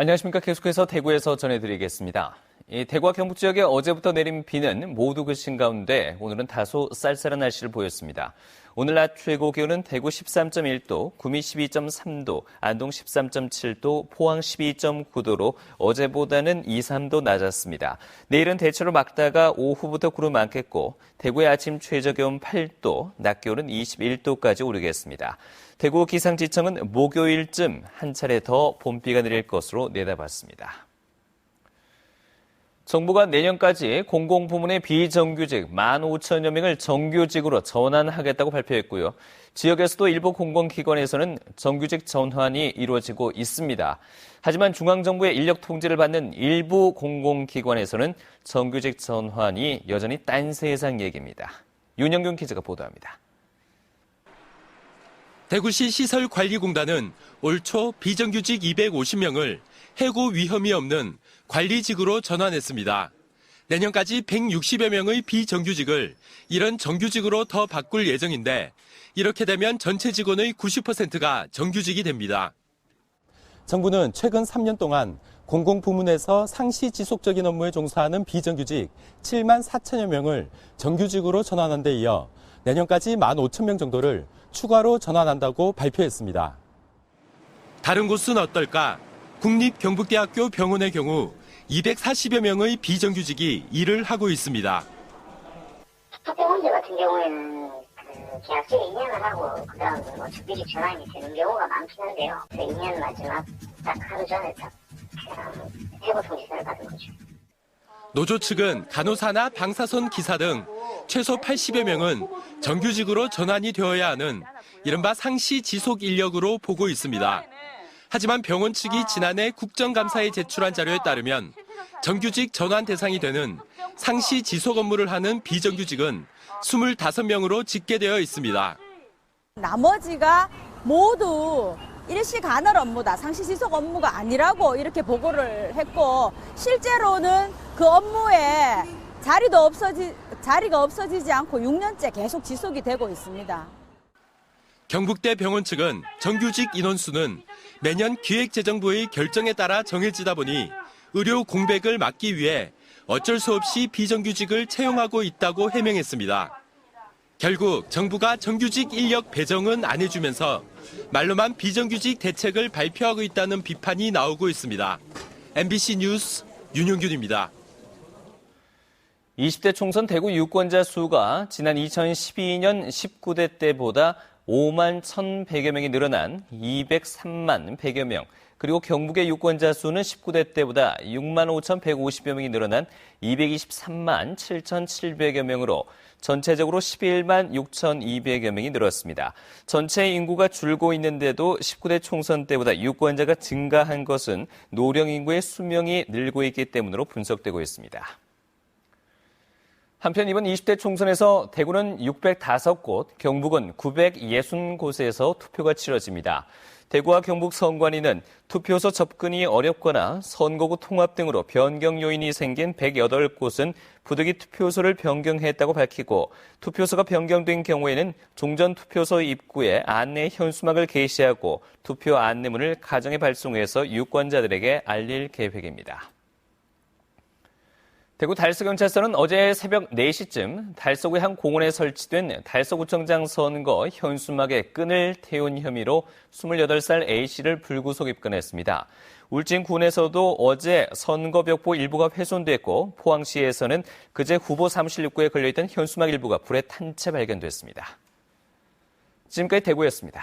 안녕하십니까. 계속해서 대구에서 전해드리겠습니다. 대구와 경북 지역에 어제부터 내린 비는 모두 그친 가운데 오늘은 다소 쌀쌀한 날씨를 보였습니다. 오늘 낮 최고 기온은 대구 13.1도, 구미 12.3도, 안동 13.7도, 포항 12.9도로 어제보다는 2, 3도 낮았습니다. 내일은 대체로 맑다가 오후부터 구름 많겠고 대구의 아침 최저 기온 8도, 낮 기온은 21도까지 오르겠습니다. 대구 기상지청은 목요일쯤 한 차례 더 봄비가 내릴 것으로 내다봤습니다. 정부가 내년까지 공공부문의 비정규직 15,000여 명을 정규직으로 전환하겠다고 발표했고요. 지역에서도 일부 공공기관에서는 정규직 전환이 이루어지고 있습니다. 하지만 중앙정부의 인력 통제를 받는 일부 공공기관에서는 정규직 전환이 여전히 딴 세상 얘기입니다. 윤영균 기자가 보도합니다. 대구시 시설관리공단은 올 초 비정규직 250명을 해고 위험이 없는 관리직으로 전환했습니다. 내년까지 160여 명의 비정규직을 이런 정규직으로 더 바꿀 예정인데 이렇게 되면 전체 직원의 90%가 정규직이 됩니다. 정부는 최근 3년 동안 공공부문에서 상시 지속적인 업무에 종사하는 비정규직 7만 4천여 명을 정규직으로 전환한 데 이어 내년까지 15,000명 정도를 추가로 전환한다고 발표했습니다. 다른 곳은 어떨까? 국립경북대학교 병원의 경우 240여 명의 비정규직이 일을 하고 있습니다. 특별원제 같은 경우에는 계약직에 2년을 하고 그다음 정규직 전환이 되는 경우가 많긴 한데요. 2년 마지막 딱 하루 전에 딱 해고 통지서를 받은 거죠. 노조 측은 간호사나 방사선 기사 등 최소 80여 명은 정규직으로 전환이 되어야 하는 이른바 상시 지속 인력으로 보고 있습니다. 하지만 병원 측이 지난해 국정감사에 제출한 자료에 따르면 정규직 전환 대상이 되는 상시 지속 업무를 하는 비정규직은 25명으로 집계되어 있습니다. 나머지가 모두 일시 간헐 업무다, 상시 지속 업무가 아니라고 이렇게 보고를 했고 실제로는 그 업무에 자리가 없어지지 않고 6년째 계속 지속이 되고 있습니다. 경북대 병원 측은 정규직 인원수는 매년 기획재정부의 결정에 따라 정해지다 보니 의료 공백을 막기 위해 어쩔 수 없이 비정규직을 채용하고 있다고 해명했습니다. 결국 정부가 정규직 인력 배정은 안 해주면서 말로만 비정규직 대책을 발표하고 있다는 비판이 나오고 있습니다. MBC 뉴스 윤용균입니다. 20대 총선 대구 유권자 수가 지난 2012년 19대 때보다 5만 1,100여 명이 늘어난 203만 100여 명, 그리고 경북의 유권자 수는 19대 때보다 6만 5,150여 명이 늘어난 223만 7,700여 명으로 전체적으로 11만 6,200여 명이 늘었습니다. 전체 인구가 줄고 있는데도 19대 총선 때보다 유권자가 증가한 것은 노령 인구의 수명이 늘고 있기 때문으로 분석되고 있습니다. 한편 이번 20대 총선에서 대구는 605곳, 경북은 960곳에서 투표가 치러집니다. 대구와 경북 선관위는 투표소 접근이 어렵거나 선거구 통합 등으로 변경 요인이 생긴 108곳은 부득이 투표소를 변경했다고 밝히고 투표소가 변경된 경우에는 종전 투표소 입구에 안내 현수막을 게시하고 투표 안내문을 가정에 발송해서 유권자들에게 알릴 계획입니다. 대구 달서경찰서는 어제 새벽 4시쯤 달서구의 한 공원에 설치된 달서구청장 선거 현수막에 끈을 태운 혐의로 28살 A씨를 불구속 입건했습니다. 울진군에서도 어제 선거벽보 일부가 훼손됐고 포항시에서는 그제 후보 사무실 입구에 걸려있던 현수막 일부가 불에 탄 채 발견됐습니다. 지금까지 대구였습니다.